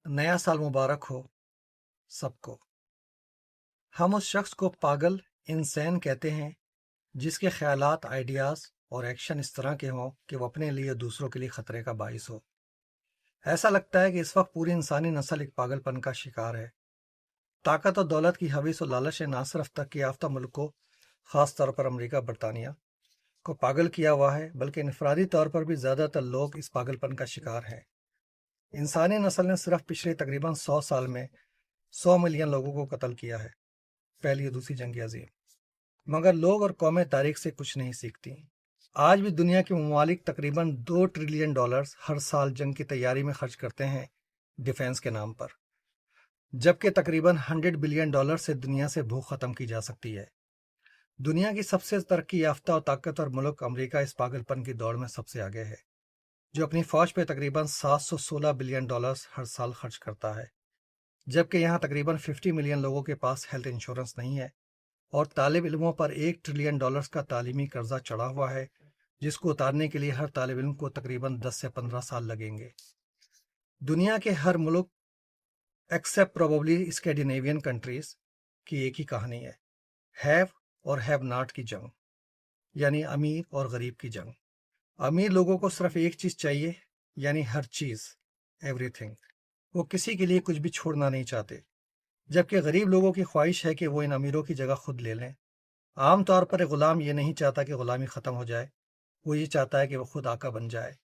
नया साल मुबारक हो सबको। हम उस शख्स को पागल इंसान कहते हैं जिसके ख्यालात, आइडियाज और एक्शन इस तरह के हों कि वो अपने लिए दूसरों के लिए खतरे का बाइस हो। ऐसा लगता है कि इस वक्त पूरी इंसानी नस्ल एक पागलपन का शिकार है। ताकत और दौलत की हवीस और लालच ने ना सिर्फ तरक्की याफ्ता मुल्क को, खास तौर पर अमरीका, बरतानिया को पागल किया हुआ है, बल्कि इनफरादी तौर पर भी ज़्यादातर लोग इस पागलपन का शिकार हैं। इंसानी नस्ल ने सिर्फ पिछले तकरीबन 100 साल में 100 मिलियन लोगों को कत्ल किया है, पहली और दूसरी जंग अजीम। मगर लोग और कौमें तारीख से कुछ नहीं सीखती। आज भी दुनिया के ममालिक तकरीबन $2 ट्रिलियन हर साल जंग की तैयारी में खर्च करते हैं डिफेंस के नाम पर, जबकि तकरीबन $100 बिलियन से दुनिया से भूख खत्म की जा सकती है। दुनिया की सबसे तरक्की याफ्ता और ताकतवर मुल्क अमरीका इस पागलपन की दौड़ में सबसे आगे है, जो अपनी फौज पर तकरीबन $716 बिलियन हर साल खर्च करता है, जबकि यहाँ तकरीबन 50 मिलियन लोगों के पास हेल्थ इंश्योरेंस नहीं है और तालिब इल्मों पर $1 ट्रिलियन का तालीमी कर्जा चढ़ा हुआ है, जिसको उतारने के लिए हर तालिब इल्म को तकरीबन 10 से 15 साल लगेंगे। दुनिया के हर मुल्क एक्सेप्ट प्रोबेबली स्कैंडिनेवियन कंट्रीज की एक ही कहानी है, हैव और हैव नॉट की जंग, यानी अमीर और गरीब की जंग। अमीर लोगों को सिर्फ एक चीज चाहिए, यानी हर चीज, एवरीथिंग। वो किसी के लिए कुछ भी छोड़ना नहीं चाहते, जबकि गरीब लोगों की ख्वाहिश है कि वो इन अमीरों की जगह खुद ले लें। आमतौर पर एक गुलाम ये नहीं चाहता कि गुलामी ख़त्म हो जाए, वो ये चाहता है कि वो खुद आका बन जाए।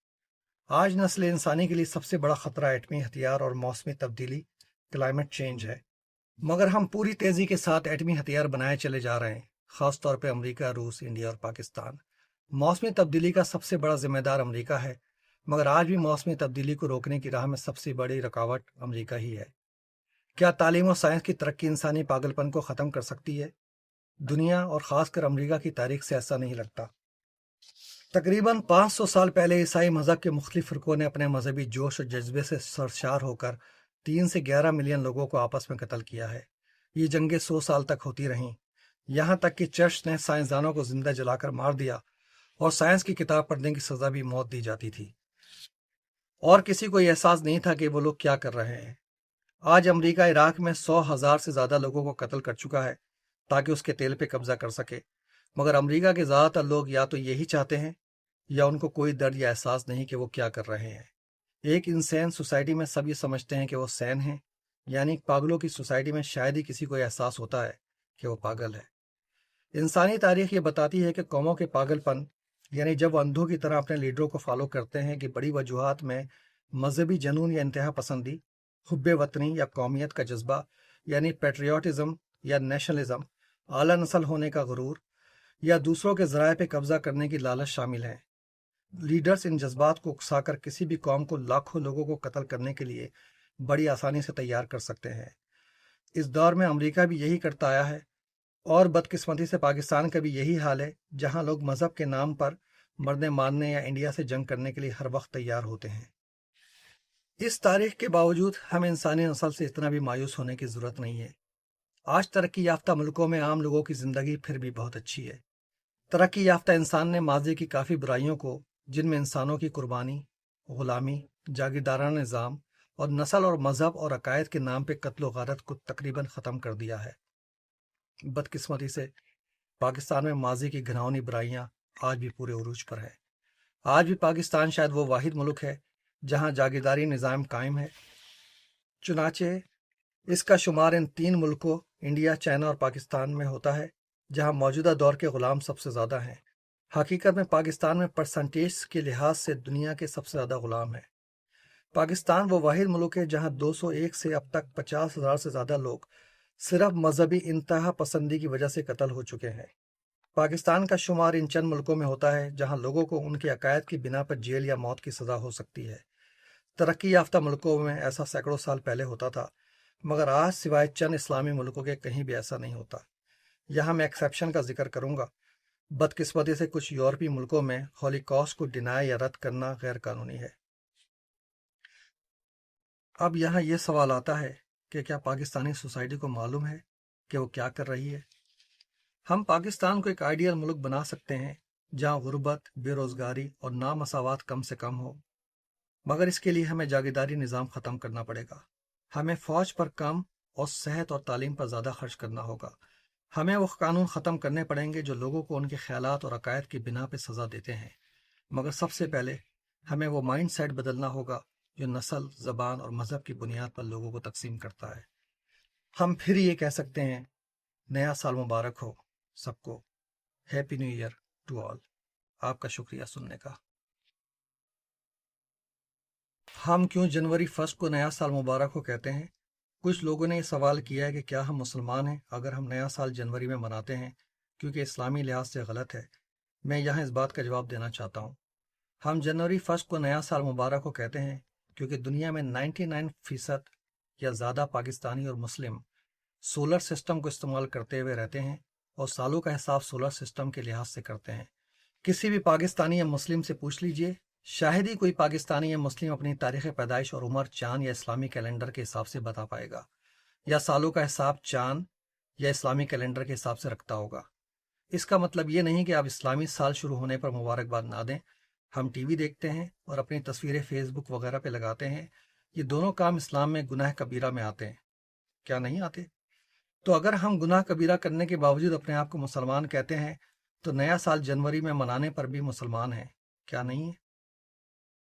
आज नस्ल इंसानी के लिए सबसे बड़ा खतरा एटमी हथियार और मौसमी तब्दीली, क्लाइमेट चेंज है। मगर हम पूरी तेज़ी के साथ एटमी हथियार बनाए चले जा रहे हैं, ख़ास तौर पर अमरीका, रूस, इंडिया और पाकिस्तान। मौसमी तब्दीली का सबसे बड़ा जिम्मेदार अमरीका है, मगर आज भी मौसमी तब्दीली को रोकने की राह में सबसे बड़ी रुकावट अमरीका ही है। क्या तालीम और साइंस की तरक्की इंसानी पागलपन को ख़त्म कर सकती है? दुनिया और ख़ासकर अमरीका की तारीख से ऐसा नहीं लगता। तकरीबन 500 साल पहले ईसाई मज़हब के मुख्तलिफ फ़िरक़ों ने अपने मजहबी जोश और जज्बे से सरशार होकर 3 से 11 मिलियन लोगों को आपस में कत्ल किया है। ये जंगें 100 साल तक होती रहीं, यहाँ तक कि चर्च ने साइंसदानों को जिंदा जलाकर मार दिया और साइंस की किताब पढ़ने की सज़ा भी मौत दी जाती थी, और किसी को यह एहसास नहीं था कि वो लोग क्या कर रहे हैं। आज अमरीका इराक में 100,000 से ज़्यादा लोगों को कत्ल कर चुका है ताकि उसके तेल पे कब्जा कर सके, मगर अमरीका के ज़्यादातर लोग या तो यही चाहते हैं या उनको कोई दर्द या एहसास नहीं कि वो क्या कर रहे हैं। एक इंसान सोसाइटी में सब ये समझते हैं कि वो सैन हैं, यानी पागलों की सोसाइटी में शायद ही किसी को एहसास होता है कि वो पागल है। इंसानी तारीख ये बताती है कि कौमों के पागलपन, यानी जब वो अंधों की तरह अपने लीडरों को फॉलो करते हैं, कि बड़ी वजूहात में मजहबी जनून या इंतहा पसंदी, हुब्बे वतनी या कौमियत का जज्बा, यानी पेट्रियाटिज़म या नेशनलिज्म, आला नस्ल होने का गुरूर या दूसरों के ज़राए पे कब्जा करने की लालच शामिल है। लीडर्स इन जज्बात को उकसाकर किसी भी कौम को लाखों लोगों को कत्ल करने के लिए बड़ी आसानी से तैयार कर सकते हैं। इस दौर में अमरीका भी यही करता आया है, और बदकिस्मती से पाकिस्तान का भी यही हाल है, जहां लोग मजहब के नाम पर मरने मारने या इंडिया से जंग करने के लिए हर वक्त तैयार होते हैं। इस तारीख के बावजूद हमें इंसानी नस्ल से इतना भी मायूस होने की ज़रूरत नहीं है। आज तरक्की याफ्ता मुल्कों में आम लोगों की ज़िंदगी फिर भी बहुत अच्छी है। तरक्की याफ्ता इंसान ने माजी की काफ़ी बुराइयों को, जिनमें इंसानों की कुर्बानी, ग़ुलामी, जागीरदाराना निज़ाम और नस्ल और मज़हब और अकायद के नाम पर कत्ल व गारत को तकरीबन ख़त्म कर दिया है। बदकिस्मती से पाकिस्तान में माजी की घिनौनी बुराइयां आज भी पूरे उरूज पर है। आज भी पाकिस्तान शायद वो वाहिद मुल्क है जहां जागीरदारी निज़ाम कायम है। चुनाचे इसका शुमार इन 3 मुल्कों, इंडिया, चाइना और पाकिस्तान में होता है, जहां मौजूदा दौर के ग़ुलाम सबसे ज़्यादा हैं। हकीकत में पाकिस्तान में परसेंटेज के लिहाज से दुनिया के सबसे ज़्यादा ग़ुलाम हैं। पाकिस्तान वो वाहिद मुल्क है जहां 201 से अब तक 50,000 से ज़्यादा लोग सिर्फ मजहबी इंतहा पसंदी की वजह से कत्ल हो चुके हैं। पाकिस्तान का शुमार इन चंद मुल्कों में होता है जहां लोगों को उनके अकायद की बिना पर जेल या मौत की सज़ा हो सकती है। तरक्की याफ्ता मुल्कों में ऐसा सैकड़ों साल पहले होता था, मगर आज सिवाय चंद इस्लामी मुल्कों के कहीं भी ऐसा नहीं होता। यहाँ मैं एक्सेप्शन का जिक्र करूँगा। बदकिस्मती से कुछ यूरोपीय मुल्कों में हॉलीकॉस्ट को डिनाई या रद्द करना गैर कानूनी है। अब यहाँ ये सवाल आता है कि क्या पाकिस्तानी सोसाइटी को मालूम है कि वो क्या कर रही है? हम पाकिस्तान को एक आइडियल मुल्क बना सकते हैं जहाँ गुर्बत, बेरोज़गारी और नामसावात कम से कम हो, मगर इसके लिए हमें जागीरदारी निज़ाम ख़त्म करना पड़ेगा। ہمیں فوج پر کم اور صحت اور تعلیم پر زیادہ خرچ کرنا ہوگا۔ ہمیں وہ قانون ختم کرنے پڑیں گے جو لوگوں کو ان کے خیالات اور عقائد کی بنا پہ سزا دیتے ہیں، مگر سب سے پہلے ہمیں وہ مائنڈ سیٹ بدلنا ہوگا جو نسل، زبان اور مذہب کی بنیاد پر لوگوں کو تقسیم کرتا ہے۔ ہم پھر یہ کہہ سکتے ہیں، نیا سال مبارک ہو سب کو، happy new year to all. آپ کا شکریہ سننے کا۔ ہم کیوں جنوری 1 کو نیا سال مبارک ہو کہتے ہیں؟ کچھ لوگوں نے یہ سوال کیا ہے کہ کیا ہم مسلمان ہیں اگر ہم نیا سال جنوری میں مناتے ہیں کیونکہ اسلامی لحاظ سے غلط ہے؟ میں یہاں اس بات کا جواب دینا چاہتا ہوں۔ ہم جنوری 1 کو نیا سال مبارک ہو کہتے ہیں کیونکہ دنیا میں 99% یا زیادہ پاکستانی اور مسلم سولر سسٹم کو استعمال کرتے ہوئے رہتے ہیں اور سالوں کا حساب سولر سسٹم کے لحاظ سے کرتے ہیں۔ کسی بھی پاکستانی یا مسلم سے پوچھ لیجئے، شاید ہی کوئی پاکستانی یا مسلم اپنی تاریخ پیدائش اور عمر چاند یا اسلامی کیلنڈر کے حساب سے بتا پائے گا، یا سالوں کا حساب چاند یا اسلامی کیلنڈر کے حساب سے رکھتا ہوگا۔ اس کا مطلب یہ نہیں کہ آپ اسلامی سال شروع ہونے پر مبارکباد نہ دیں۔ ہم ٹی وی دیکھتے ہیں اور اپنی تصویریں فیس بک وغیرہ پہ لگاتے ہیں، یہ دونوں کام اسلام میں گناہ کبیرہ میں آتے ہیں، کیا نہیں آتے؟ تو اگر ہم گناہ کبیرہ کرنے کے باوجود اپنے آپ کو مسلمان کہتے ہیں تو نیا سال جنوری میں منانے پر بھی مسلمان ہیں، کیا نہیں ہے؟